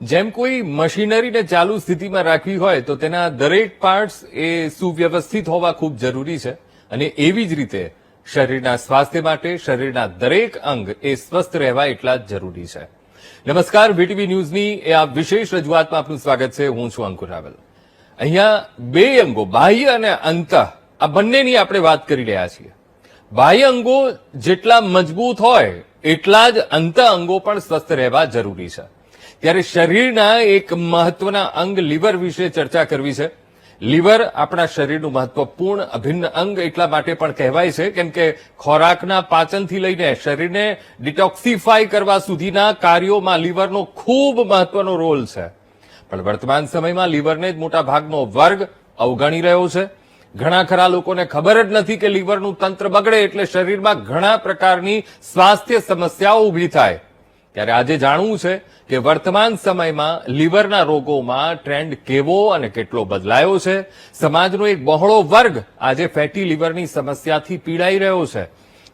જેમ કોઈ મશીનરીને ચાલુ સ્થિતિમાં રાખવી હોય તો તેના દરેક પાર્ટ્સ એ સુવ્યવસ્થિત હોવા ખૂબ જરૂરી છે અને એવી જ રીતે શરીરના સ્વાસ્થ્ય માટે શરીરના દરેક અંગ એ સ્વસ્થ રહેવા એટલા જ જરૂરી છે. નમસ્કાર, વીટીવી ન્યૂઝની એ આ વિશેષ રજૂઆતમાં આપનું સ્વાગત છે. હું છું અંકુર રાવલ. અહીંયા બે અંગો, બાહ્ય અને અંતઃ, આ બંનેની આપણે વાત કરી રહ્યા છીએ. બાહ્ય અંગો જેટલા મજબૂત હોય એટલા જ અંતઃ અંગો પણ સ્વસ્થ રહેવા જરૂરી છે. ત્યારે શરીરના એક મહત્વના અંગ લીવર વિશે ચર્ચા કરવી છે. લીવર આપણા શરીરનું મહત્વપૂર્ણ અભિન્ન અંગ એટલા માટે પણ કહેવાય છે કેમ કે ખોરાકના પાચનથી લઈને શરીરને ડિટોક્સિફાય કરવા સુધીના કાર્યોમાં લીવરનો ખૂબ મહત્વનો રોલ છે. પણ વર્તમાન સમયમાં લીવરને જ મોટા ભાગનો વર્ગ અવગણી રહ્યો છે. ઘણા ખરા લોકોને ખબર જ નથી કે લીવરનું તંત્ર બગડે એટલે શરીરમાં ઘણા પ્રકારની સ્વાસ્થ્ય સમસ્યાઓ ઊભી થાય. ત્યારે આજે જાણવું છે કે વર્તમાન સમયમાં લીવરના રોગોમાં ટ્રેન્ડ કેવો અને કેટલો બદલાયો છે. સમાજનો એક બહોળો વર્ગ આજે ફેટી લીવરની સમસ્યાથી પીડાઈ રહ્યો છે.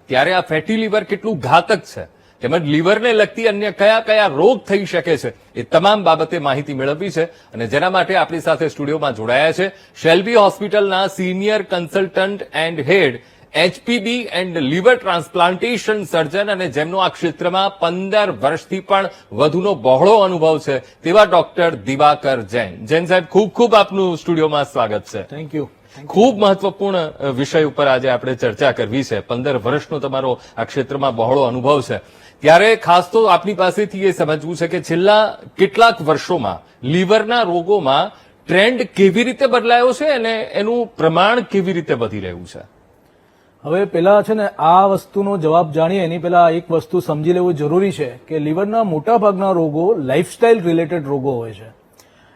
ત્યારે આ ફેટી લીવર કેટલું ઘાતક છે તેમજ લીવરને લગતી અન્ય કયા કયા રોગ થઈ શકે છે એ તમામ બાબતે માહિતી મેળવવી છે અને જેના માટે આપણી સાથે સ્ટુડિયોમાં જોડાયા છે શેલ્બી હોસ્પિટલના senior consultant and head HPB and liver transplantation surgeon અને જેમનો આ ક્ષેત્રમાં 15 વર્ષથી પણ વધુનો બહોળો અનુભવ છે તેવા ડોક્ટર દિવાકર જૈન. જૈન સાહેબ, ખૂબ ખૂબ આપનું સ્ટુડિયોમાં સ્વાગત છે. Thank you. ખૂબ મહત્વપૂર્ણ વિષય ઉપર આજે આપણે ચર્ચા કરવી છે. 15 વર્ષનો તમારો આ ક્ષેત્રમાં બહોળો અનુભવ છે. ત્યારે ખાસ તો આપની પાસેથી એ સમજવું છે કે છેલ્લા કેટલાક વર્ષોમાં લીવરના રોગોમાં ટ્રેન્ડ કેવી રીતે બદલાયો છે અને એનું પ્રમાણ કેવી રીતે વધી રહ્યું છે. હવે પેલા છે ને આ વસ્તુનો જવાબ જાણીએ એની પેલા એક વસ્તુ સમજી લેવું જરૂરી છે કે લીવરના મોટા ભાગના રોગો લાઇફસ્ટાઇલ રિલેટેડ રોગો હોય છે.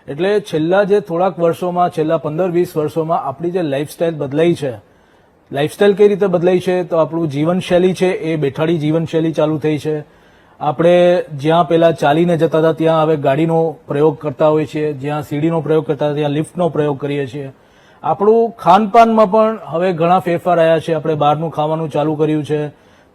એટલે છેલ્લા જે થોડાક વર્ષોમાં, છેલ્લા 15-20 વર્ષોમાં આપણી જે લાઇફસ્ટાઇલ બદલાઈ છે, લાઇફસ્ટાઇલ કઈ રીતે બદલાઈ છે તો આપણું જીવનશૈલી છે એ બેઠાડી જીવનશૈલી ચાલુ થઈ છે. આપણે જ્યાં પેલા ચાલીને જતા હતા ત્યાં હવે ગાડીનો પ્રયોગ કરતા હોઈએ છીએ, જ્યાં સીડીનો પ્રયોગ કરતા હતા ત્યાં લિફ્ટનો પ્રયોગ કરીએ છીએ. આપણું ખાનપાનમાં પણ હવે ઘણા ફેરફાર આવ્યા છે. આપણે બહારનું ખાવાનું ચાલુ કર્યું છે.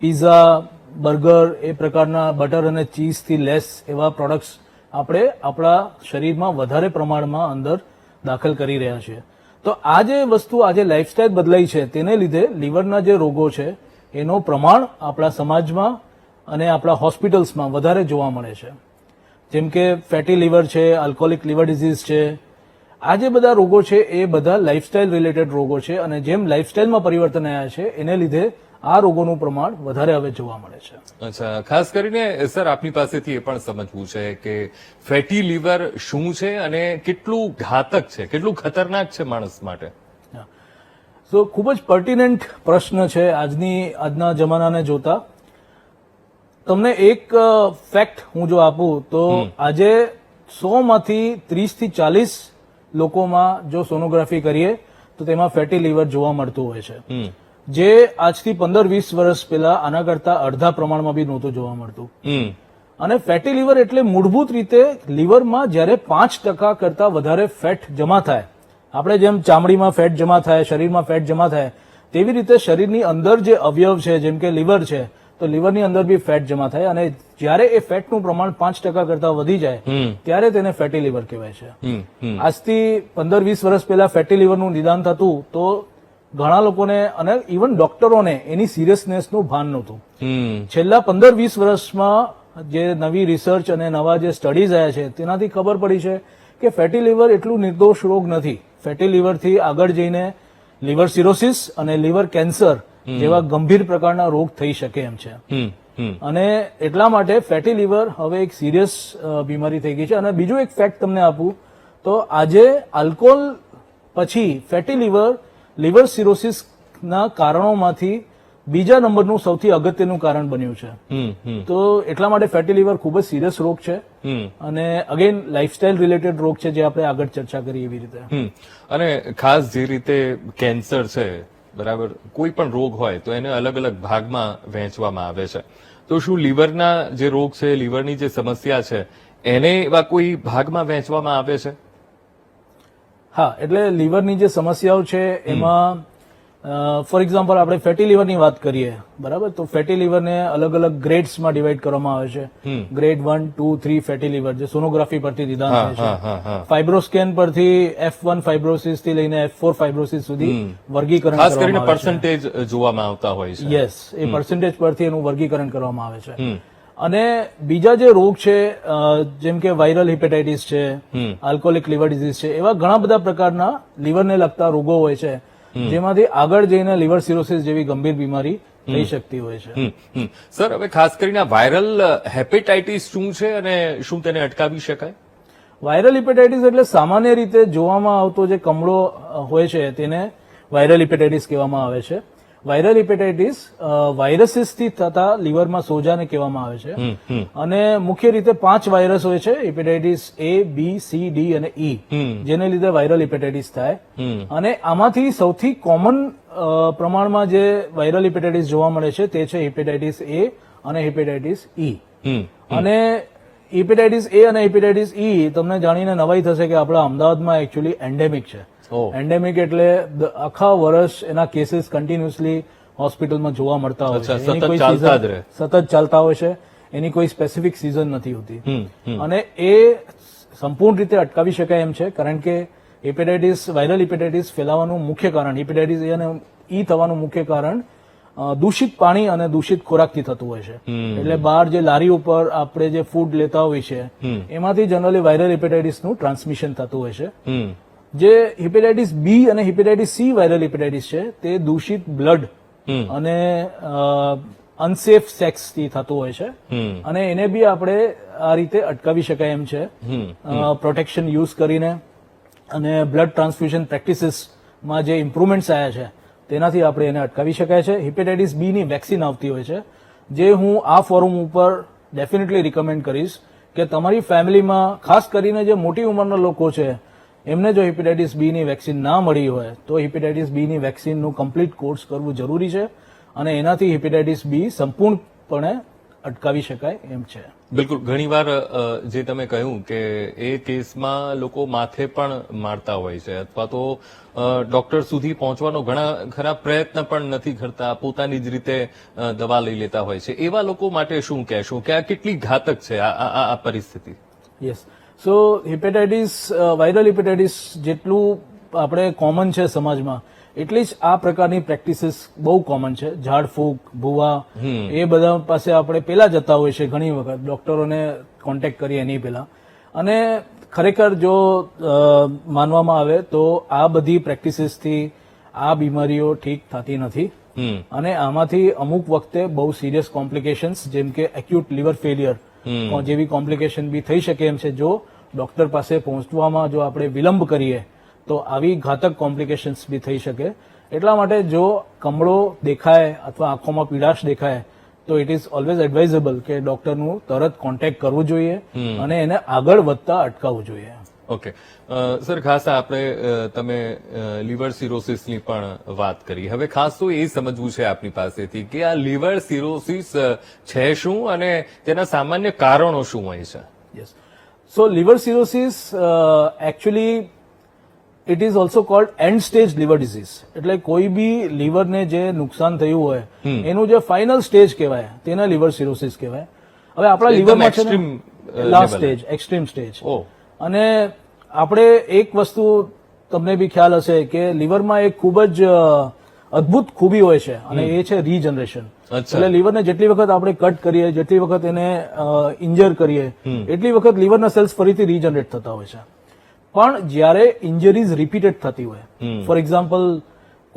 પીઝા, બર્ગર, એ પ્રકારના બટર અને ચીઝથી લેસ એવા પ્રોડક્ટ્સ આપણે આપણા શરીરમાં વધારે પ્રમાણમાં અંદર દાખલ કરી રહ્યા છીએ. તો આ જે વસ્તુ, આજે લાઇફસ્ટાઇલ બદલાઈ છે તેને લીધે લીવરના જે રોગો છે એનું પ્રમાણ આપણા સમાજમાં અને આપણા હોસ્પિટલ્સમાં વધારે જોવા મળે છે. જેમ કે ફેટી લીવર છે, આલ્કોહોલિક લીવર ડિઝીઝ છે. આ જે બધા રોગો છે એ બધા લાઇફસ્ટાઇલ રિલેટેડ રોગો છે અને જેમ લાઇફસ્ટાઇલમાં પરિવર્તન આવ્યા છે એને લીધે આ રોગોનું પ્રમાણ વધારે હવે જોવા મળે છે. અચ્છા, ખાસ કરીને સર આપની પાસેથી એ પણ સમજવું છે કે ફેટી લીવર શું છે અને કેટલું ઘાતક છે, કેટલું ખતરનાક છે માણસ માટે. તો ખૂબ જ પર્ટિનન્ટ પ્રશ્ન છે આજના જમાનાને જોતા. તમને એક ફેક્ટ હું જો આપું તો આજે 100 માંથી 30 થી 40 લોકોમાં જો સોનોગ્રાફી કરીએ તો તેમાં ફેટી લીવર જોવા મળતું હોય છે, જે આજથી 15-20 વર્ષ પહેલા આના કરતા અડધા પ્રમાણમાં બી નહોતું જોવા મળતું. અને ફેટી લીવર એટલે મૂળભૂત રીતે લીવરમાં જ્યારે 5% કરતા વધારે ફેટ જમા થાય, આપણે જેમ ચામડીમાં ફેટ જમા થાય, શરીરમાં ફેટ જમા થાય, તેવી રીતે શરીરની અંદર જે અવયવ છે જેમ કે લીવર છે તો લીવરની અંદર બી ફેટ જમા થાય અને જ્યારે એ ફેટનું પ્રમાણ 5% કરતા વધી જાય ત્યારે તેને ફેટી લીવર કહેવાય છે. આજથી 15-20 વર્ષ પહેલા ફેટી લીવરનું નિદાન થતું તો ઘણા લોકોને અને ઇવન ડોક્ટરોને એની સિરિયસનેસનું ભાન નહોતું. છેલ્લા 15-20 વર્ષમાં જે નવી રિસર્ચ અને નવા જે સ્ટડીઝ આવ્યા છે તેનાથી ખબર પડી છે કે ફેટી લીવર એટલું નિર્દોષ રોગ નથી. ફેટી લીવરથી આગળ જઈને લીવર સિરોસિસ અને લીવર કેન્સર જેવા ગંભીર પ્રકારના રોગ થઈ શકે એમ છે. અને એટલા માટે ફેટી લીવર હવે એક સિરિયસ બીમારી થઈ ગઈ છે. અને બીજું એક ફેક્ટ તમને આપું તો આજે આલ્કોહોલ પછી ફેટી લીવર સિરોસિસના કારણોમાંથી બીજા નંબરનું સૌથી અગત્યનું કારણ બન્યું છે. તો એટલા માટે ફેટી લીવર ખૂબ જ સિરિયસ રોગ છે અને અગેન લાઇફસ્ટાઇલ રિલેટેડ રોગ છે જે આપણે આગળ ચર્ચા કરી એવી રીતે. અને ખાસ જે રીતે કેન્સર છે, બરાબર, કોઈ પણ રોગ હોય તો એને અલગ અલગ ભાગમાં વહેંચવામાં આવે છે. તો શું લીવરના જે રોગ છે, લીવરની જે સમસ્યા છે એને એવા કોઈ ભાગમાં વહેંચવામાં આવે છે? હા, એટલે લીવરની જે સમસ્યાઓ છે એમાં ફોર એક્ઝામ્પલ આપણે ફેટી લીવરની વાત કરીએ, બરાબર, તો ફેટી લીવરને અલગ અલગ ગ્રેડ્સમાં ડિવાઈડ કરવામાં આવે છે. ગ્રેડ 1, 2, 3 ફેટી લીવર જે સોનોગ્રાફી પરથી નિદાન થાય છે. ફાઇબ્રોસ્કેન પરથી F1 ફાઇબ્રોસિસ થી લઈને F4 ફાઇબ્રોસિસ સુધી વર્ગીકરણ ખાસ કરીને કરવામાં આવે છે. પર્સન્ટેજ જોવામાં આવતા હોય છે. યસ, એ પર્સન્ટેજ પરથી એનું વર્ગીકરણ કરવામાં આવે છે. અને બીજા જે રોગ છે, જેમ કે વાયરલ હિપેટાઇટિસ છે, આલ્કોહોલિક લીવર ડિઝીઝ છે, એવા ઘણા બધા પ્રકારના લીવરને લગતા રોગો હોય છે જેમાંથી આગળ જઈને લીવર સિરોસિસ જેવી ગંભીર બીમારી થઈ શકતી હોય છે. સર, હવે ખાસ કરીને વાયરલ હેપેટાઇટિસ શું છે અને શું તેને અટકાવી શકાય? વાયરલ હિપેટાઇટિસ એટલે સામાન્ય રીતે જોવામાં આવતો જે કમળો હોય છે તેને વાયરલ હિપેટાઇટિસ કહેવામાં આવે છે. વાયરલ હિપેટાઇટિસ વાયરસીસથી થતા લીવરમાં સોજાને કહેવામાં આવે છે. અને મુખ્ય રીતે 5 વાયરસ હોય છે, hepatitis A, B, C, D અને E, જેને લીધે વાયરલ હિપેટાઇટિસ થાય. અને આમાંથી સૌથી કોમન પ્રમાણમાં જે વાયરલ હિપેટાઇટિસ જોવા મળે છે તે છે હિપેટાઇટિસ A અને હિપેટાઇટિસ E. અને હિપેટાઇટિસ A અને હિપેટાઇટિસ E તમને જાણીને નવાઈ થશે કે આપણા અમદાવાદમાં એકચ્યુઅલી એન્ડેમિક છે. એન્ડેમિક એટલે આખા વર્ષ એના કેસીસ કન્ટિન્યુઅસલી હોસ્પિટલમાં જોવા મળતા હોય છે. સતત ચાલતા હોય છે, એની કોઈ સ્પેસિફિક સિઝન નથી હોતી. અને એ સંપૂર્ણ રીતે અટકાવી શકાય એમ છે, કારણ કે હિપેટાઇટિસ, વાયરલ હિપેટાઇટિસ ફેલાવાનું મુખ્ય કારણ, હિપેટાઇટિસ A અને E થવાનું મુખ્ય કારણ દૂષિત પાણી અને દૂષિત ખોરાકથી થતું હોય છે. એટલે બહાર જે લારી ઉપર આપણે જે ફૂડ લેતા હોય છે એમાંથી જનરલી વાયરલ હિપેટાઇટિસનું ટ્રાન્સમિશન થતું હોય છે. જે હિપેટાઇટિસ B અને હિપેટાઇટિસ C વાયરલ હિપેટાઇટિસ છે તે દૂષિત બ્લડ અને અનસેફ સેક્સ થી થતું હોય છે. અને એને બી આપણે આ રીતે અટકાવી શકાય એમ છે, પ્રોટેક્શન યુઝ કરીને. અને બ્લડ ટ્રાન્સફ્યુઝન પ્રેક્ટિસીસમાં જે ઇમ્પ્રુવમેન્ટ્સ આવ્યા છે તેનાથી આપણે એને અટકાવી શકાય છે. હિપેટાઇટિસ B ની વેક્સિન આવતી હોય છે, જે હું આ ફોરમ ઉપર ડેફિનેટલી રિકમેન્ડ કરીશ કે તમારી ફેમિલીમાં ખાસ કરીને જે મોટી ઉંમરના લોકો છે એમને જો હિપેટાઇટિસ B ની વેક્સિન ના મળી હોય તો હિપેટાઇટિસ B ની વેક્સિનનું કમ્પ્લીટ કોર્સ કરવું જરૂરી છે. અને એનાથી હિપેટાઇટિસ B સંપૂર્ણપણે અટકાવી શકાય એમ છે. બિલકુલ. ઘણીવાર જે તમે કહ્યું કે એ કેસમાં લોકો માથે પણ મારતા હોય છે અથવા તો ડોક્ટર સુધી પહોંચવાનો ઘણા ખરા પ્રયત્ન પણ નથી કરતા, પોતાની જ રીતે દવા લઈ લેતા હોય છે. એવા લોકો માટે શું કહેશો કે આ કેટલી ઘાતક છે આ પરિસ્થિતિ? યસ, સો હિપેટાઇટિસ, વાયરલ હિપેટાઇટિસ જેટલું આપણે કોમન છે સમાજમાં, એટલી જ આ પ્રકારની પ્રેક્ટિસીસ બહુ કોમન છે. ઝાડફૂંક, ભૂવા, એ બધા પાસે આપણે પેલા જતા હોય છે ઘણી વખત, ડોક્ટરોને કોન્ટેક્ટ કરીએ એની પેલા. અને ખરેખર જો માનવામાં આવે તો આ બધી પ્રેક્ટિસીસથી આ બીમારીઓ ઠીક થતી નથી. અને આમાંથી અમુક વખતે બહુ સિરિયસ કોમ્પ્લિકેશન્સ જેમ કે એક્યુટ લીવર ફેલિયર જેવી કોમ્પ્લિકેશન બી થઈ શકે એમ છે. જો ડોક્ટર પાસે પહોંચવામાં જો આપણે વિલંબ કરીએ તો આવી ઘાતક કોમ્પ્લિકેશન્સ બી થઈ શકે. એટલા માટે જો કમળો દેખાય અથવા આંખોમાં પીડાશ દેખાય તો ઇટ ઇઝ ઓલવેઝ એડવાઇઝેબલ કે ડોક્ટરનું તરત કોન્ટેક્ટ કરવું જોઈએ અને એને આગળ વધતા અટકાવવું જોઈએ. ઓકે સર, ખાસ આપણે તમે લીવર સિરોસિસની પણ વાત કરી. હવે ખાસ તો એ સમજવું છે આપની પાસેથી કે આ લીવર સિરોસિસ છે શું અને તેના સામાન્ય કારણો શું હોય છે? Yes, so liver cirrhosis actually it is also called end stage liver disease. એટલે કોઈ બી લીવરને જે નુકસાન થયું હોય એનું જે ફાઇનલ સ્ટેજ કહેવાય તેને લીવર સિરોસિસ કહેવાય. હવે આપણા લીવરમાં છે ને લાસ્ટ સ્ટેજ, એક્સ્ટ્રીમ સ્ટેજ. અને આપણે એક વસ્તુ તમને બી ખ્યાલ હશે કે લીવરમાં એક ખૂબ જ અદભુત ખૂબી હોય છે અને એ છે રીજનરેશન. એટલે લીવરને જેટલી વખત આપણે કટ કરીએ, જેટલી વખત એને ઇન્જર કરીએ, એટલી વખત લીવરના સેલ્સ ફરીથી રીજનરેટ થતા હોય છે. પણ જ્યારે ઇન્જરીઝ રિપીટેડ થતી હોય, ફોર એક્ઝામ્પલ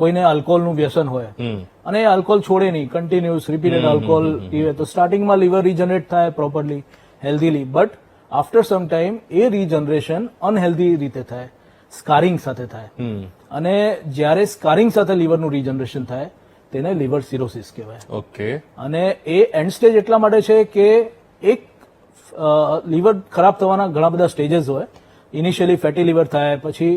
કોઈને આલ્કોહોલનું વ્યસન હોય અને એ આલ્કોહોલ છોડે નહીં, કન્ટિન્યુઅસ રિપીટેડ આલ્કોહોલ પીવે, તો સ્ટાર્ટિંગમાં લીવર રીજનરેટ થાય properly, healthily, but after some time એ રીજનરેશન અનહેલ્ધી રીતે થાય, સ્કારિંગ સાથે થાય. અને જ્યારે સ્કારિંગ સાથે લીવરનું રીજનરેશન થાય તેને લીવર સિરોસિસ કહેવાય. ઓકે. અને એ એન્ડ સ્ટેજ એટલા માટે છે કે એક લીવર ખરાબ થવાના ઘણા બધા સ્ટેજીસ હોય. ઇનિશિયલી ફેટી લીવર થાય, પછી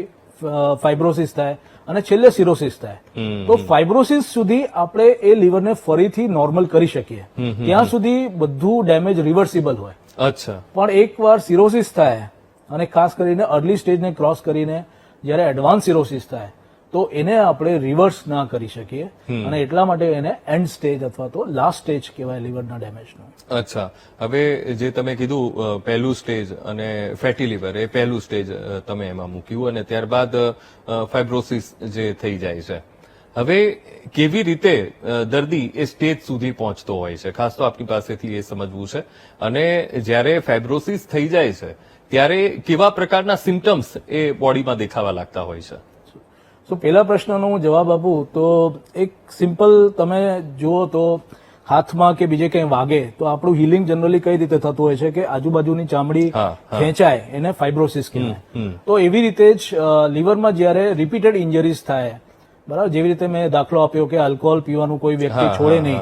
ફાઇબ્રોસિસ થાય અને છેલ્લે સિરોસિસ થાય. તો ફાઇબ્રોસિસ સુધી આપણે એ લીવરને ફરીથી નોર્મલ કરી શકીએ, ત્યાં સુધી બધું ડેમેજ રિવર્સિબલ હોય. અચ્છા. પણ એકવાર સિરોસિસ થાય અને ખાસ કરીને અર્લી સ્ટેજને ક્રોસ કરીને જ્યારે એડવાન્સ સિરોસિસ થાય તો એને આપણે રિવર્સ ના કરી શકીએ અને એટલા માટે એને એન્ડ સ્ટેજ અથવા તો લાસ્ટ સ્ટેજ કહેવાય લીવરના ડેમેજનું. અચ્છા, હવે જે તમે કીધું પહેલું સ્ટેજ અને ફેટી લીવર એ પહેલું સ્ટેજ તમે એમાં મૂક્યું અને ત્યારબાદ ફાઇબ્રોસિસ જે થઈ જાય છે. હવે કેવી રીતે દર્દી એ સ્ટેજ સુધી પહોંચતો હોય છે, ખાસ તો આપની પાસેથી એ સમજવું છે. અને જ્યારે ફાઇબ્રોસિસ થઈ જાય છે ત્યારે કેવા પ્રકારના સિમ્ટમ્સ એ બોડીમાં દેખાવા લાગતા હોય છે? સો પહેલા પ્રશ્નનો હું જવાબ આપું તો એક સિમ્પલ તમે જુઓ તો હાથમાં કે બીજે ક્યાંય વાગે તો આપણું હિલિંગ જનરલી કઈ રીતે થતું હોય છે કે આજુબાજુની ચામડી ખેંચાય એને ફાઇબ્રોસિસ કહેવાય. તો એવી રીતે જ લીવરમાં જ્યારે રિપીટેડ ઇન્જરીઝ થાય, બરાબર, જેવી રીતે મેં દાખલો આપ્યો કે આલ્કોહોલ પીવાનું કોઈ વ્યક્તિ છોડે નહીં,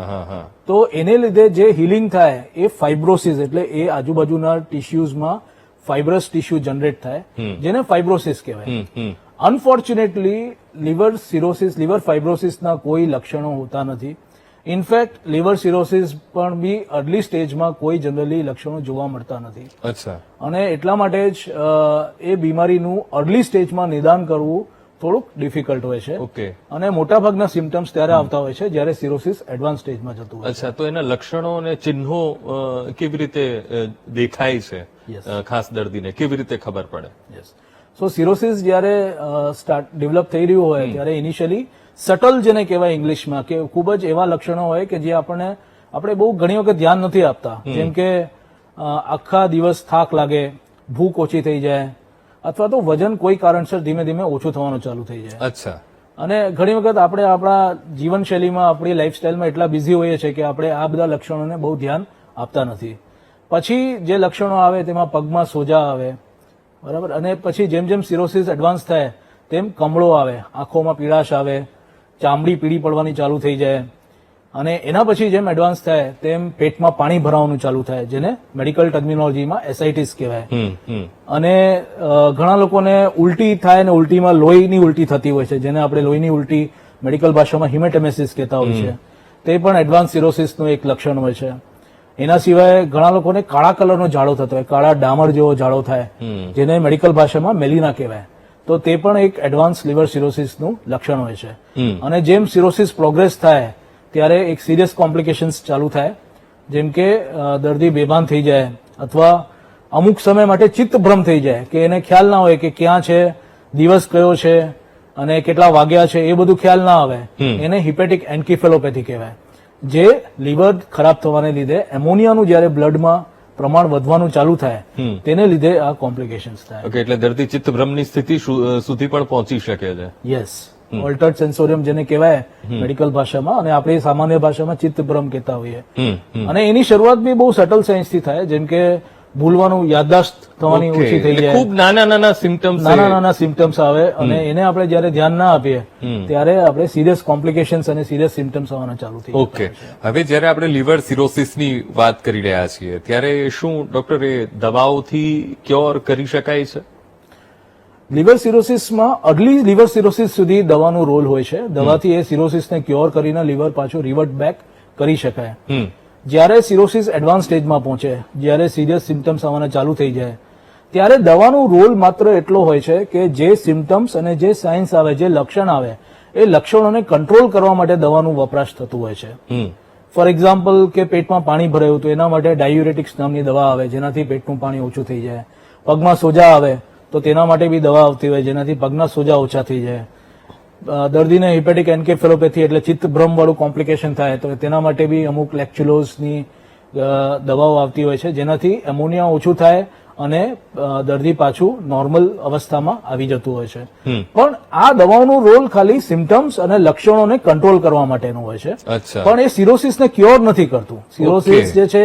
તો એને લીધે જે હિલિંગ થાય એ ફાઇબ્રોસિસ એટલે એ આજુબાજુના ટિશ્યુઝમાં ફાઇબ્રસ ટિશ્યુ જનરેટ થાય જેને ફાઇબ્રોસિસ કહેવાય. અનફોર્ચ્યુનેટલી લીવર સિરોસિસ, લીવર ફાઇબ્રોસિસના કોઈ લક્ષણો હોતા નથી. ઇનફેક્ટ લીવર સિરોસિસ પણ બી અર્લી સ્ટેજમાં કોઈ જનરલી લક્ષણો જોવા મળતા નથી. અચ્છા. અને એટલા માટે જ એ બીમારીનું અર્લી સ્ટેજમાં નિદાન કરવું થોડુંક ડિફિકલ્ટ હોય છે. ઓકે. અને મોટાભાગના સિમ્ટમ્સ ત્યારે આવતા હોય છે જ્યારે સિરોસિસ એડવાન્સ સ્ટેજમાં જતું હોય. અચ્છા, તો એના લક્ષણો અને ચિહ્નો કેવી રીતે દેખાય છે ખાસ દર્દીને, કેવી રીતે ખબર પડે? યસ. સો સિરોસિસ જ્યારે ડેવલપ થઈ રહ્યું હોય ત્યારે ઇનિશિયલી સટલ જેને કહેવાય ઇંગ્લિશમાં કે ખૂબ જ એવા લક્ષણો હોય કે જે આપણે બહુ ઘણી વખત ધ્યાન નથી આપતા, જેમ કે આખા દિવસ થાક લાગે, ભૂખ ઓછી થઈ જાય અથવા તો વજન કોઈ કારણસર ધીમે ધીમે ઓછું થવાનું ચાલુ થઈ જાય. અચ્છા. અને ઘણી વખત આપણે આપણા જીવનશૈલીમાં આપણી લાઈફસ્ટાઈલમાં એટલા બિઝી હોઈએ છીએ કે આપણે આ બધા લક્ષણોને બહુ ધ્યાન આપતા નથી. પછી જે લક્ષણો આવે તેમાં પગમાં સોજા આવે, બરાબર, અને પછી જેમ જેમ સિરોસિસ એડવાન્સ થાય તેમ કમળો આવે, આંખોમાં પીળાશ આવે, ચામડી પીળી પડવાની ચાલુ થઈ જાય અને એના પછી જેમ એડવાન્સ થાય તેમ પેટમાં પાણી ભરાવાનું ચાલુ થાય જેને મેડિકલ ટર્મિનોલોજીમાં એસાઇટિસ કહેવાય. અને ઘણા લોકોને ઉલટી થાય અને ઉલટીમાં લોહીની ઉલટી થતી હોય છે જેને આપણે લોહીની ઉલટી મેડિકલ ભાષામાં હિમેટેમેસિસ કહેતા હોય છે. તે પણ એડવાન્સ સિરોસિસનું એક લક્ષણ હોય છે. એના સિવાય ઘણા લોકોને કાળા કલરનો જાડો થતો હોય, કાળા ડામર જેવો જાડો થાય જેને મેડિકલ ભાષામાં મેલિના કહેવાય. તો તે પણ એક એડવાન્સ લીવર સિરોસિસનું લક્ષણ હોય છે. અને જેમ સિરોસિસ પ્રોગ્રેસ થાય ત્યારે એક સિરિયસ કોમ્પ્લિકેશન્સ ચાલુ થાય, જેમ કે દર્દી બેભાન થઈ જાય અથવા અમુક સમય માટે ચિત્તભ્રમ થઈ જાય કે એને ખ્યાલ ના હોય કે ક્યાં છે, દિવસ કયો છે અને કેટલા વાગ્યા છે એ બધું ખ્યાલ ના આવે. એને હિપેટિક એન્કેફેલોપેથી કહેવાય, જે લીવર ખરાબ થવાને લીધે એમોનિયાનું જ્યારે બ્લડમાં પ્રમાણ વધવાનું ચાલુ થાય તેને લીધે આ કોમ્પ્લિકેશન્સ થાય. ઓકે, એટલે દર્દી ચિત્તભ્રમની સ્થિતિ સુધી પણ પહોંચી શકે છે. યસ, ઓલ્ટર્ડ સેન્સોરિયમ જેને કહેવાય મેડિકલ ભાષામાં, અને આપણે સામાન્ય ભાષામાં ચિત્તભ્રમ કહેતા હોઈએ. અને એની શરૂઆત બી બહુ સટલ સાયન્સથી થાય, જેમ કે ભૂલવાનું, યાદદાસ્ત થવાની ઓછી થઈ જાય, ખૂબ નાના સિમ્ટમ્સ આવે અને એને આપણે જયારે ધ્યાન ના આપીએ ત્યારે આપણે સિરિયસ કોમ્પ્લિકેશન્સ અને સિરિયસ સિમ્ટમ્સ આવવાના ચાલુ થઈ જાય. ઓકે, હવે જયારે આપણે લીવર સિરોસિસની વાત કરી રહ્યા છીએ ત્યારે શું ડોક્ટર એ દવાઓથી ક્યોર કરી શકાય છે? લીવર સિરોસિસમાં અર્લી લીવર સિરોસિસ સુધી દવાનો રોલ હોય છે. દવાથી એ સિરોસિસને ક્યોર કરીને લીવર પાછું રિવર્ટ બેક કરી શકાય. જ્યારે સિરોસિસ એડવાન્સ સ્ટેજમાં પહોંચે, જ્યારે સિરિયસ સિમ્ટમ્સ આવવાના ચાલુ થઈ જાય ત્યારે દવાનો રોલ માત્ર એટલો હોય છે કે જે સિમ્ટમ્સ અને જે સાઇન્સ આવે, જે લક્ષણ આવે એ લક્ષણોને કંટ્રોલ કરવા માટે દવાનું વપરાશ થતું હોય છે. ફોર એક્ઝામ્પલ કે પેટમાં પાણી ભરાયું તો એના માટે ડાયુરેટિક્સ નામની દવા આવે જેનાથી પેટનું પાણી ઓછું થઈ જાય. પગમાં સોજા આવે તો તેના માટે બી દવા આવતી હોય જેનાથી પગના સોજા ઓછા થઈ જાય. દર્દીને હિપેટિક એન્કેફેલોપેથી એટલે ચિત્તભ્રમ વાળું કોમ્પ્લિકેશન થાય તો તેના માટે બી અમુક લેક્ચ્યુલોઝની દવાઓ આવતી હોય છે જેનાથી એમોનિયા ઓછું થાય અને દર્દી પાછું નોર્મલ અવસ્થામાં આવી જતું હોય છે. પણ આ દવાઓનો રોલ ખાલી સિમ્ટમ્સ અને લક્ષણોને કંટ્રોલ કરવા માટેનો હોય છે, પણ એ સિરોસિસને ક્યોર નથી કરતું. સિરોસિસ જે છે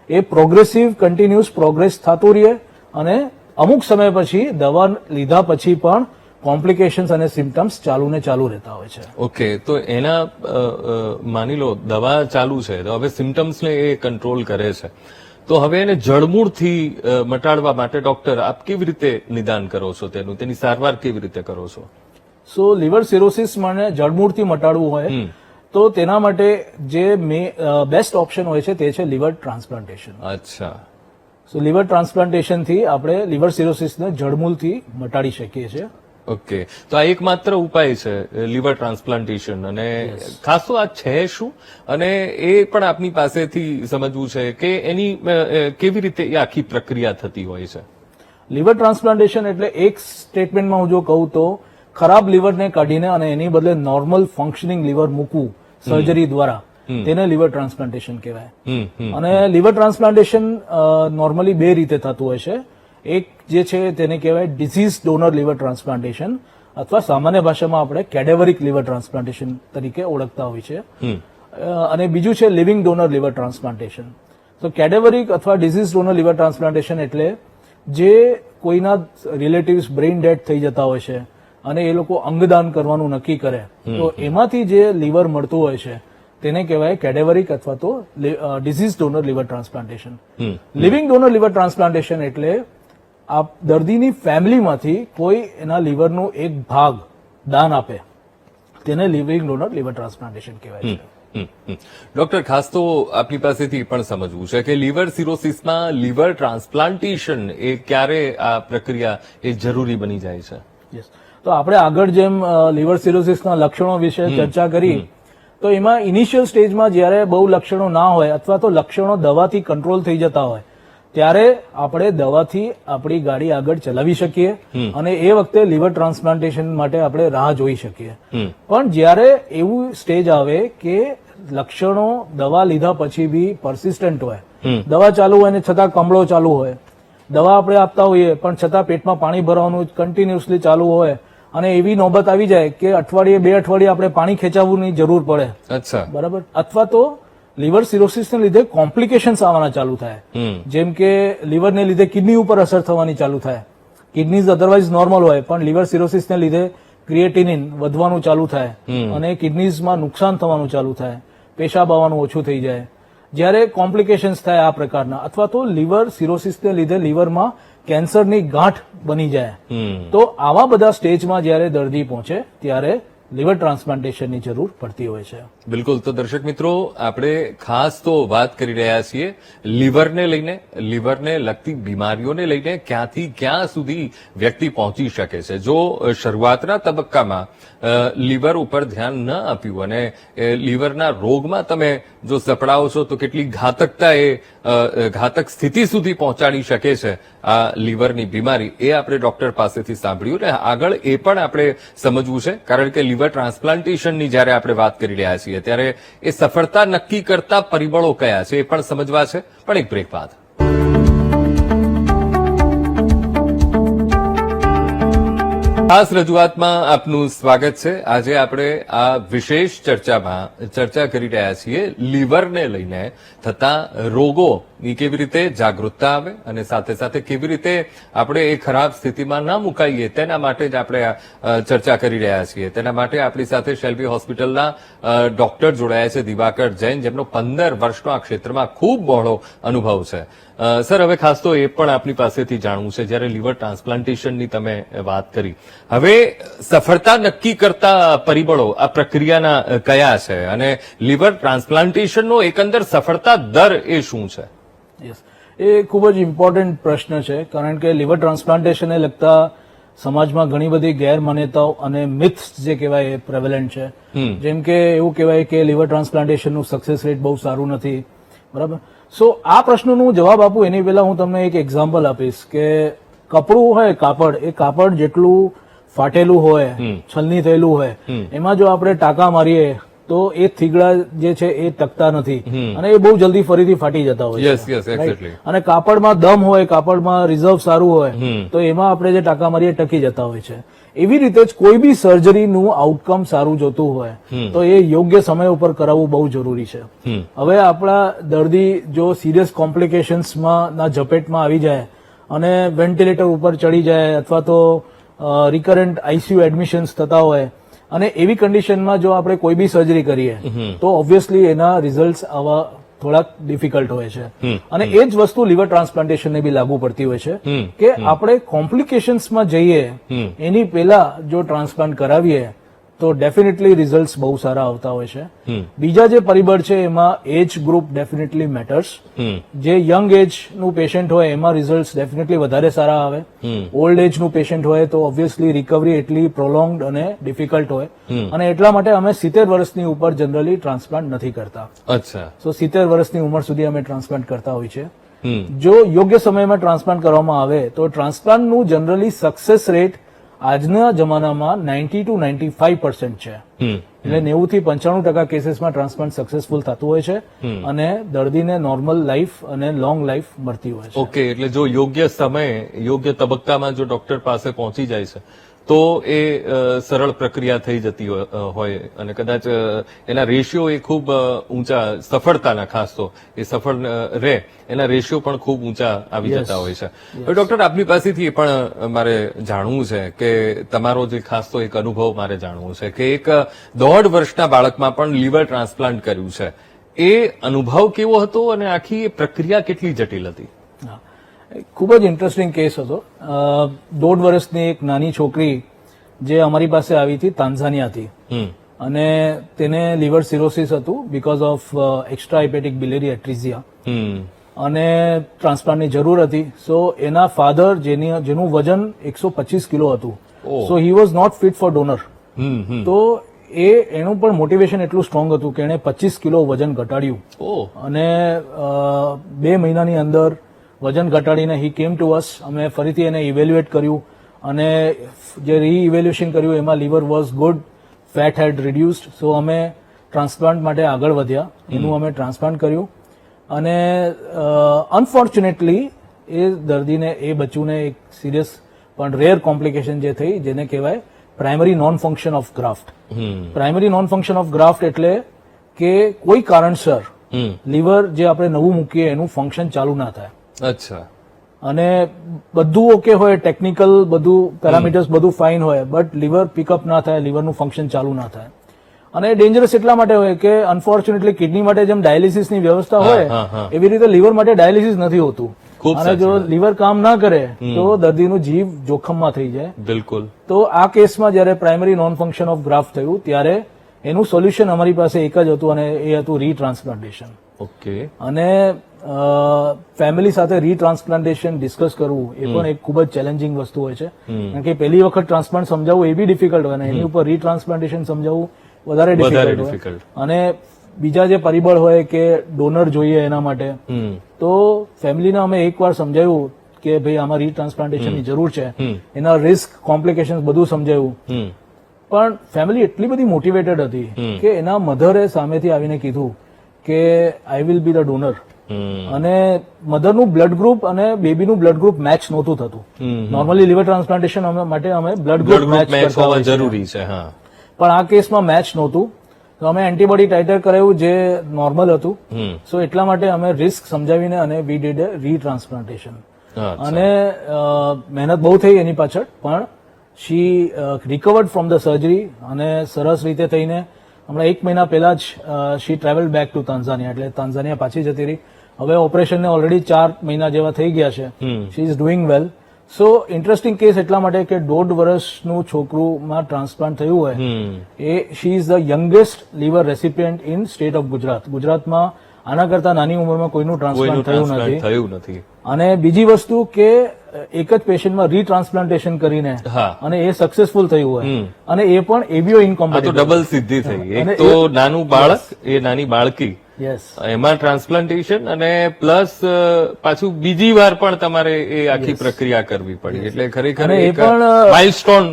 એ પ્રોગ્રેસિવ કન્ટિન્યુઅસ પ્રોગ્રેસ થતું રહે અને અમુક સમય પછી દવા લીધા પછી પણ કોમ્પ્લિકેશન્સ અને સિમ્ટમ્સ ચાલુ રહેતા હોય છે. ઓકે, તો એના માની લો દવા ચાલુ છે તો હવે સિમ્ટમ્સને એ કંટ્રોલ કરે છે, તો હવે એને જડમૂળથી મટાડવા માટે ડોક્ટર આપ કેવી રીતે નિદાન કરો છો, તેની સારવાર કેવી રીતે કરો છો? સો લીવર સિરોસિસ મને જડમૂળથી મટાડવું હોય તો તેના માટે જે બેસ્ટ ઓપ્શન હોય છે તે છે લીવર ટ્રાન્સપ્લાન્ટેશન. અચ્છા. સો લીવર ટ્રાન્સપ્લાન્ટેશનથી આપણે લીવર સિરોસિસને જડમૂળથી મટાડી શકીએ છીએ. ઓકે, તો આ એકમાત્ર ઉપાય છે લીવર ટ્રાન્સપ્લાન્ટેશન, અને ખાસો આ છે શું, અને એ પણ આપની પાસેથી સમજવું છે કે એની કેવી રીતે એ આખી પ્રક્રિયા થતી હોય છે. લીવર ટ્રાન્સપ્લાન્ટેશન એટલે એક સ્ટેટમેન્ટમાં હું જો કહું તો ખરાબ લીવરને કાઢીને અને એની બદલે નોર્મલ ફંક્શનિંગ લીવર મૂકવું સર્જરી દ્વારા, તેને લીવર ટ્રાન્સપ્લાન્ટેશન કહેવાય. અને લીવર ટ્રાન્સપ્લાન્ટેશન નોર્મલી બે રીતે થતું હોય છે. એક જે છે તેને કહેવાય ડિસીઝ ડોનર લીવર ટ્રાન્સપ્લાન્ટેશન, અથવા સામાન્ય ભાષામાં આપણે કેડેવરિક લીવર ટ્રાન્સપ્લાન્ટેશન તરીકે ઓળખતા હોય છે. અને બીજું છે લિવિંગ ડોનર લીવર ટ્રાન્સપ્લાન્ટેશન. તો કેડેવરિક અથવા ડિસીઝ ડોનર લીવર ટ્રાન્સપ્લાન્ટેશન એટલે જે કોઈના રિલેટિવ્સ બ્રેઇન ડેડ થઈ જતા હોય છે અને એ લોકો અંગદાન કરવાનું નક્કી કરે, તો એમાંથી જે લીવર મળતું હોય છે તેને કહેવાય કેડેવરિક અથવા તો deceased donor liver transplantation. Living donor liver transplantation એટલે આ દર્દીની ફેમિલીમાંથી કોઈ એના લીવરનો એક ભાગ દાન આપે, તેને લિવિંગ ડોનર લીવર ટ્રાન્સપ્લાન્ટેશન કહેવાય છે. ડોક્ટર, ખાસ તો આપની પાસેથી પણ સમજવું છે કે લીવર સિરોસિસમાં લીવર ટ્રાન્સપ્લાન્ટેશન એ ક્યારે આ પ્રક્રિયા એ જરૂરી બની જાય છે? યસ, તો આપણે આગળ જેમ લીવર સિરોસિસના લક્ષણો વિશે ચર્ચા કરી, તો એમાં ઇનિશિયલ સ્ટેજમાં જ્યારે બહુ લક્ષણો ના હોય અથવા તો લક્ષણો દવાથી કંટ્રોલ થઈ જતા હોય, ત્યારે આપણે દવાથી આપણી ગાડી આગળ ચલાવી શકીએ અને એ વખતે લીવર ટ્રાન્સપ્લાન્ટેશન માટે આપણે રાહ જોઈ શકીએ. પણ જ્યારે એવું સ્ટેજ આવે કે લક્ષણો દવા લીધા પછી બી પરસિસ્ટન્ટ હોય, દવા ચાલુ હોય ને છતાં કમળો ચાલુ હોય, દવા આપણે આપતા હોઈએ પણ છતાં પેટમાં પાણી ભરવાનું કન્ટિન્યુઅસલી ચાલુ હોય, અને એવી નોબત આવી જાય કે અઠવાડિયે 2 અઠવાડિયે આપણે પાણી ખેંચાવવાની જરૂર પડે, અચ્છા, બરાબર, અથવા તો લીવર સિરોસિસને લીધે કોમ્પ્લિકેશન્સ આવવાના ચાલુ થાય, જેમ કે લીવરને લીધે કિડની ઉપર અસર થવાની ચાલુ થાય. કિડનીઝ અધરવાઇઝ નોર્મલ હોય પણ લીવર સિરોસિસને લીધે ક્રિએટિનિન વધવાનું ચાલુ થાય અને કિડનીઝમાં નુકસાન થવાનું ચાલુ થાય, પેશાબ આવવાનું ઓછું થઈ જાય. જ્યારે કોમ્પ્લિકેશન્સ થાય આ પ્રકારના, અથવા તો લીવર સિરોસિસને લીધે લીવરમાં કેન્સરની ગાંઠ બની જાય, તો આવા બધા સ્ટેજમાં જ્યારે દર્દી પહોંચે ત્યારે લીવર ટ્રાન્સપ્લાન્ટેશનની જરૂર પડતી હોય છે. બિલકુલ. તો દર્શક મિત્રો, આપણે ખાસ તો વાત કરી રહ્યા છીએ લીવરને લઈને, લીવરને લગતી બીમારીઓને લઈને ક્યાંથી ક્યાં સુધી વ્યક્તિ પહોંચી શકે છે. જો શરૂઆતના તબક્કામાં લીવર ઉપર ધ્યાન ન આપ્યું અને લીવરના રોગમાં તમે જો સપડાવો છો તો કેટલી ઘાતકતા એ ઘાતક સ્થિતિ સુધી પહોંચાડી શકે છે આ લીવરની બીમારી, એ આપણે ડોક્ટર પાસેથી સાંભળ્યું. અને આગળ એ પણ આપણે સમજવું છે, કારણ કે લીવર ટ્રાન્સપ્લાન્ટેશનની જ્યારે આપણે વાત કરી રહ્યા છીએ ત્યારે એ સફળતા નક્કી કરતા પરિબળો કયા છે એ પણ સમજવા છે. પણ એક બ્રેક બાદ ખાસ રજૂઆતમાં આપનું સ્વાગત છે. આજે આપણે આ વિશેષ ચર્ચામાં ચર્ચા કરી રહ્યા છીએ લીવરને લઈને થતા રોગોની કેવી રીતે જાગૃતતા આવે અને સાથે સાથે કેવી રીતે આપણે એ ખરાબ સ્થિતિમાં ના મુકાઈએ, તેના માટે જ આપણે ચર્ચા કરી રહ્યા છીએ. તેના માટે આપણી સાથે શેલ્બી હોસ્પિટલના ડોક્ટર જોડાયા છે, દિવાકર જૈન, જેમનો 15 વર્ષનો આ ક્ષેત્રમાં ખૂબ બહોળો અનુભવ છે. સર, હવે ખાસ તો એ પણ આપની પાસેથી જાણવું છે, જ્યારે લીવર ટ્રાન્સપ્લાન્ટેશનની તમે વાત કરી, હવે સફળતા નક્કી કરતા પરિબળો આ પ્રક્રિયાના કયા છે અને લીવર ટ્રાન્સપ્લાન્ટેશનનો એકંદર સફળતા દર એ શું છે? યસ, એ ખૂબ જ ઇમ્પોર્ટન્ટ પ્રશ્ન છે, કારણ કે લીવર ટ્રાન્સપ્લાન્ટેશનને લગતા સમાજમાં ઘણી બધી ગેરમાન્યતાઓ અને મિથ્સ જે કહેવાય એ પ્રેવેલન્ટ છે. જેમ કે એવું કહેવાય કે લીવર ટ્રાન્સપ્લાન્ટેશનનું સક્સેસ રેટ બહુ સારું નથી, બરાબર. સો આ પ્રશ્નનો જવાબ આપું એની પહેલા હું તમને એક એક્ઝામ્પલ આપીશ કે કપડું હોય, કાપડ, એ કાપડ જેટલું ફાટેલું હોય, છલની થયેલું હોય, એમાં જો આપણે ટાંકા મારીએ તો એ થીગડા જે છે એ ટકતા નથી અને એ બહુ જલ્દી ફરીથી ફાટી જતા હોય છે. અને કાપડમાં દમ હોય, કાપડમાં રિઝર્વ સારું હોય તો એમાં આપણે જે ટાંકા મારીએ ટકી જતા હોય છે. એવી રીતે જ કોઈ બી સર્જરીનું આઉટકમ સારું જોતું હોય તો એ યોગ્ય સમય ઉપર કરાવવું બહુ જરૂરી છે. હવે આપણા દર્દી જો સિરિયસ કોમ્પ્લિકેશન્સમાં ના ઝપેટમાં આવી જાય અને વેન્ટિલેટર ઉપર ચડી જાય અથવા તો રિકરન્ટ આઈસીયુ એડમિશન્સ થતા હોય અને એવી કન્ડિશનમાં જો આપણે કોઈ બી સર્જરી કરીએ તો ઓબ્વિયસલી એના રિઝલ્ટ આવા થોડાક ડિફિકલ્ટ હોય છે. અને એ જ વસ્તુ લીવર ટ્રાન્સપ્લાન્ટેશનને બી લાગુ પડતી હોય છે કે આપણે કોમ્પ્લિકેશન્સમાં જઈએ એની પહેલા જો ટ્રાન્સપ્લાન્ટ કરાવીએ તો ડેફિનેટલી રિઝલ્ટ બહુ સારા આવતા હોય છે. હમ. બીજા જે પરિબળ છે એમાં એજ ગ્રુપ ડેફિનેટલી મેટર્સ. હમ. જે યંગ એજ નું પેશન્ટ હોય એમાં રિઝલ્ટ ડેફિનેટલી વધારે સારા આવે. હમ. ઓલ્ડ એજ નું પેશન્ટ હોય તો ઓબ્વિયસલી રિકવરી એટલી પ્રોલોંગ્ડ અને ડિફિકલ્ટ હોય હમ. અને એટલા માટે અમે 70 વર્ષની ઉપર જનરલી ટ્રાન્સપ્લાન્ટ નથી કરતા. અચ્છા. સો 70 વર્ષની ઉંમર સુધી અમે ટ્રાન્સપ્લાન્ટ કરતા હોય છે. હમ. જો યોગ્ય સમયમાં ટ્રાન્સપ્લાન્ટ કરવામાં આવે તો ટ્રાન્સપ્લાન્ટનું જનરલી સક્સેસ રેટ આજના જમાનામાં 90 to 95% છે. હમ. એટલે 90 થી 95% કેસીસમાં ટ્રાન્સપ્લાન્ટ સક્સેસફુલ થતું હોય છે અને દર્દીને નોર્મલ લાઈફ અને લોંગ લાઈફ મળતી હોય છે. ઓકે, એટલે જો યોગ્ય સમયે યોગ્ય તબક્કામાં જો ડોક્ટર પાસે પહોંચી જાય છે તો એ સરળ પ્રક્રિયા થઈ જતી હોય અને કદાચ એના રેશિયો એ ખૂબ ઊંચા સફળતાના ખાસ તો એ સફળ રહે એના રેશિયો પણ ખૂબ ઊંચા આવી જતા હોય છે. હવે ડોક્ટર આપની પાસેથી એ પણ મારે જાણવું છે કે તમારો જે ખાસ તો એક અનુભવ મારે જાણવું છે કે એક 1.5 વર્ષના બાળકમાં પણ લીવર ટ્રાન્સપ્લાન્ટ કર્યું છે. એ અનુભવ કેવો હતો અને આખી એ પ્રક્રિયા કેટલી જટિલ હતી? હા. ખૂબ જ ઇન્ટરેસ્ટિંગ કેસ હતો. 1.5 વર્ષની એક નાની છોકરી જે અમારી પાસે આવી હતી તાન્ઝાનિયાથી હમ. અને તેને લીવર સિરોસિસ હતું બીકોઝ ઓફ એક્સ્ટ્રા હેપેટિક બિલિયરી એટ્રીઝિયા હમ. અને ટ્રાન્સપ્લાન્ટની જરૂર હતી. સો એના ફાધર જેનું વજન 125 કિલો હતું, oh. So he was not fit for donor. Hmm. Hmm. તો એનું પણ મોટિવેશન એટલું સ્ટ્રોંગ હતું કે એણે 25 કિલો વજન ઘટાડ્યું ઓહ. અને 2 મહિનાની અંદર વજન ઘટાડીને હી કેમ ટુ અસ. અમે ફરીથી એને ઇવેલ્યુએટ કર્યું અને જે રી ઇવેલ્યુએશન કર્યું એમાં liver was good, fat had reduced. So અમે ટ્રાન્સપ્લાન્ટ માટે આગળ વધ્યા. એનું અમે ટ્રાન્સપ્લાન્ટ કર્યું અને અનફોર્ચ્યુનેટલી એ દર્દીને એ બચ્ચુને એક સિરિયસ પણ રેર કોમ્પ્લિકેશન જે થઈ જેને કહેવાય primary non function of graft. Hmm. Primary non function of graft એટલે કે કોઈ કારણસર હમ. લીવર જે આપણે નવું મૂકીએ એનું ફંક્શન ચાલુ ના થાય અચ્છા. અને બધું ઓકે હોય, ટેકનિકલ બધું પેરામીટર્સ બધું ફાઇન હોય, બટ લીવર પિકઅપ ના થાય, લીવરનું ફંક્શન ચાલુ ના થાય. અને ડેન્જરસ એટલા માટે હોય કે અનફોર્ચ્યુનેટલી કિડની માટે જેમ ડાયાલિસિસની વ્યવસ્થા હા, હોય હા. એવી રીતે લીવર માટે ડાયાલિસિસ નથી હોતું. ખૂબ અને સાચી જો વાત. લીવર કામ ના કરે તો દર્દીનું જીવ જોખમમાં થઈ જાય. બિલકુલ. તો આ કેસમાં જયારે primary non function of graft થયું ત્યારે એનું સોલ્યુશન અમારી પાસે એક જ હતું અને એ હતું રીટ્રાન્સપ્લાન્ટેશન. ઓકે. અને ફેમિલી સાથે રીટ્રાન્સપ્લાન્ટેશન ડિસ્કસ કરવું એ પણ એક ખૂબ જ ચેલેન્જિંગ વસ્તુ હોય છે. કારણ કે પહેલી વખત ટ્રાન્સપ્લાન્ટ સમજાવવું એ બી ડિફિકલ્ટ હોય અને એની ઉપર રીટ્રાન્સપ્લાન્ટેશન સમજાવવું વધારે ડિફિકલ્ટ હોય. difficult. અને બીજા જે પરિબળ હોય કે ડોનર જોઈએ એના માટે, હમ. તો ફેમિલીને અમે એકવાર સમજાવ્યું કે ભાઈ આમાં રીટ્રાન્સપ્લાન્ટેશનની જરૂર છે, એના રિસ્ક કોમ્પ્લિકેશન બધું સમજાવ્યું. હમ. પણ ફેમિલી એટલી બધી મોટિવેટેડ હતી કે એના મધરે સામેથી આવીને કીધું કે I will be the donor. Hmm. અને મધરનું બ્લડ ગ્રુપ અને બેબીનું બ્લડ ગ્રુપ મેચ નહોતું થતું. નોર્મલી લીવર ટ્રાન્સપ્લાન્ટેશન માટે અમે બ્લડ ગ્રુપ મેચ મેચ કરતા હોવા હોઈએ છીએ. જરૂરી છે. હા. પણ આ કેસમાં મેચ નહોતું, તો અમે એન્ટીબોડી ટાઇટર કરાવ્યું જે નોર્મલ હતું. હમ. સો એટલા માટે અમે રિસ્ક સમજાવીને અને વી ડીડ એ રીટ્રાન્સપ્લાન્ટેશન. હા. અને મહેનત બહુ થઈ એની પાછળ, પણ શી રિકવર્ડ ફ્રોમ ધ સર્જરી અને સરસ રીતે થઈને હમણાં 1 મહિના પહેલા જ શી ટ્રાવેલ બેક ટુ તાન્ઝાનિયા, એટલે તાન્ઝાનિયા પાછી જતી રહી. હવે ઓપરેશનને ઓલરેડી 4 મહિના જેવા થઈ ગયા છે. She is doing well. So interesting case એટલા માટે કે 1.5 વર્ષનું છોકરુંમાં ટ્રાન્સપ્લાન્ટ થયું હોય. She is the youngest liver recipient in state of Gujarat. ગુજરાતમાં આના કરતા નાની ઉંમરમાં કોઈનું ટ્રાન્સપ્લાન્ટ થયું નથી. અને બીજી વસ્તુ કે એક જ પેશન્ટમાં રીટ્રાન્સપ્લાન્ટેશન કરીને હા. અને એ સક્સેસફુલ થયું હોય અને એ પણ એબીઓ આ તો ઇનકોમ્પેટિબલ. ડબલ સિદ્ધિ થઈ. અને એક તો નાનું બાળક, એ નાની બાળકી, યસ. એમાં ટ્રાન્સપ્લાન્ટેશન અને પ્લસ પાછું બીજી વાર પણ તમારે એ આખી પ્રક્રિયા કરવી પડી. એટલે ખરેખર અને એ એક પણ માઇલસ્ટોન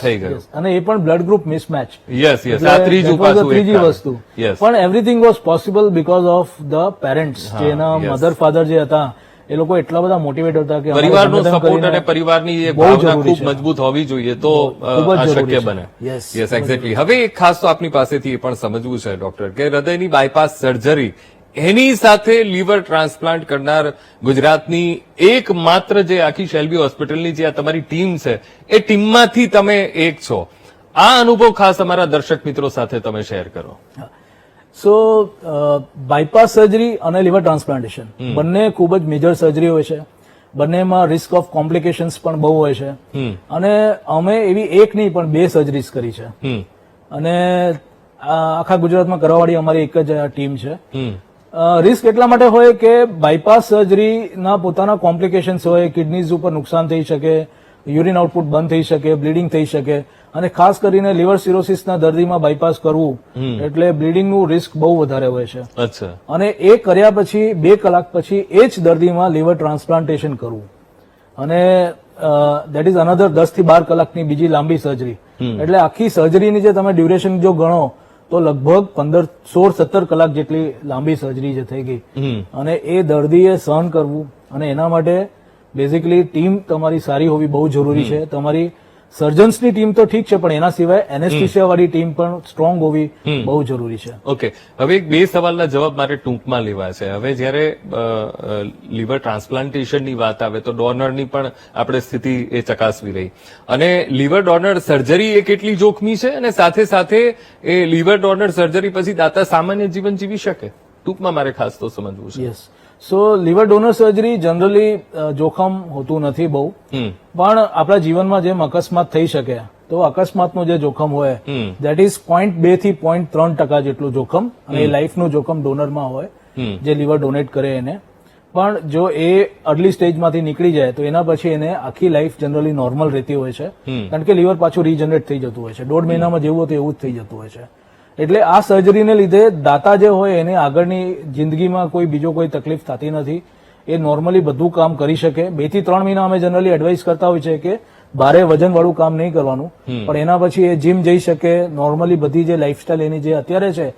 થઈ ગયું. અને એ પણ blood group mismatch. Yes yes. આ ત્રીજું That was the પાછું ત્રીજી એક વસ્તુ. યસ. પણ everything was possible because of the parents. જેના yes. મધર ફાધર જે હતા એ લોકો એટલા બધા મોટિવેટ હતા કે અમારે પરિવારનો ગમે તેમ સપોર્ટ કરીને અને પરિવારની એ બહુ ભાવના જરૂરી ખૂબ છે. મજબૂત હોવી જોઈએ તો ખૂબ જ આ જરૂરી શક્ય છે. બને. Yes, yes, exactly. હવે એક ખાસ તો આપની પાસેથી એ પણ સમજવું છે ડોક્ટર કે હૃદયની બાયપાસ સર્જરી એની સાથે લીવર ટ્રાન્સપ્લાન્ટ કરનાર ગુજરાતની એકમાત્ર જે આખી શેલ્બી હોસ્પિટલની જે આ તમારી ટીમ છે એ ટીમમાંથી તમે એક છો. આ અનુભવ ખાસ અમારા દર્શક મિત્રો સાથે તમે શેર કરો. સો બાયપાસ સર્જરી અને લીવર ટ્રાન્સપ્લાન્ટેશન બંને ખૂબ જ મેજર સર્જરી હોય છે. બંનેમાં રિસ્ક ઓફ કોમ્પ્લિકેશન્સ પણ બહુ હોય છે. અને અમે એવી એક નહીં પણ 2 સર્જરીઝ કરી છે. અને આખા ગુજરાતમાં કરવાવાળી અમારી એક જ ટીમ છે. હમ. રિસ્ક એટલા માટે હોય કે બાયપાસ સર્જરીના પોતાના કોમ્પ્લિકેશન્સ હોય, કિડનીઝ ઉપર નુકસાન થઈ શકે, યુરિન આઉટપુટ બંધ થઈ શકે, બ્લીડિંગ થઈ શકે, અને ખાસ કરીને લિવર સિરોસિસના દર્દીમાં બાયપાસ કરવું એટલે બ્લીડિંગનું રિસ્ક બહુ વધારે હોય છે. અચ્છા. અને એ કર્યા પછી 2 કલાક પછી એ જ દર્દીમાં લીવર ટ્રાન્સપ્લાન્ટેશન કરવું, અને દેટ ઇઝ અનધર 10 થી 12 કલાકની બીજી લાંબી સર્જરી. એટલે આખી સર્જરીની જે તમે ડ્યુરેશન જો ગણો તો લગભગ 16-17 કલાક જેટલી લાંબી સર્જરી જે થઈ ગઈ, અને એ દર્દીએ સહન કરવું. અને એના માટે બેઝિકલી ટીમ તમારી સારી હોવી બહુ જરૂરી છે. તમારી સર્જન્સની ટીમ તો ઠીક છે, પણ એના સિવાય એનેસ્થેસિયા વાળી ટીમ પણ સ્ટ્રોંગ હોવી બહુ જરૂરી છે. ઓકે, હવે એક 2 સવાલના જવાબ મારે ટૂંકમાં લેવા છે. હવે જયારે લીવર ટ્રાન્સપ્લાન્ટેશનની વાત આવે તો ડોનરની પણ આપણે સ્થિતિ એ ચકાસવી રહી, અને લીવર ડોનર સર્જરી એ કેટલી જોખમી છે, અને સાથે સાથે એ લીવર ડોનર સર્જરી પછી દાતા સામાન્ય જીવન જીવી શકે? ટૂંકમાં મારે ખાસ તો સમજવું છે. Yes. So liver donor surgery generally જોખમ હોતું નથી બહુ, પણ આપણા જીવનમાં જેમ અકસ્માત થઈ શકે તો અકસ્માતનું જે જોખમ હોય દેટ ઇઝ 0.2 થી 0.3% જેટલું જોખમ, અને એ લાઈફનું જોખમ ડોનરમાં હોય જે લીવર ડોનેટ કરે એને. પણ જો એ અર્લી સ્ટેજમાંથી નીકળી જાય તો એના પછી એને આખી લાઈફ જનરલી નોર્મલ રહેતી હોય છે, કારણ કે લીવર પાછું રીજનરેટ થઈ જતું હોય છે. 1.5 મહિનામાં જેવું હતું એવું જ થઈ જતું હોય છે. એટલે આ સર્જરીને લીધે દાતા જે હોય એને આગળની જિંદગીમાં કોઈ બીજો કોઈ તકલીફ થતી નથી. એ નોર્મલી બધું કામ કરી શકે. 2 થી 3 મહિના અમે જનરલી એડવાઇસ કરતા હોય છે કે ભારે વજનવાળું કામ નહીં કરવાનું, પણ એના પછી એ જીમ જઈ શકે. નોર્મલી બધી જે લાઈફસ્ટાઈલ એની જે અત્યારે છે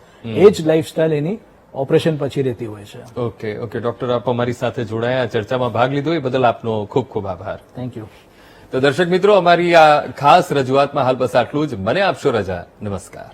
એ જ લાઈફસ્ટાઈલ એની ઓપરેશન પછી રહેતી હોય છે. ઓકે ઓકે ડોક્ટર, આપ અમારી સાથે જોડાયા, ચર્ચામાં ભાગ લીધો એ બદલ આપનો ખૂબ ખૂબ આભાર. Thank you. તો દર્શક મિત્રો, અમારી આ ખાસ રજૂઆતમાં હાલ બસ આટલું જ. મને આપશો રજા. નમસ્કાર.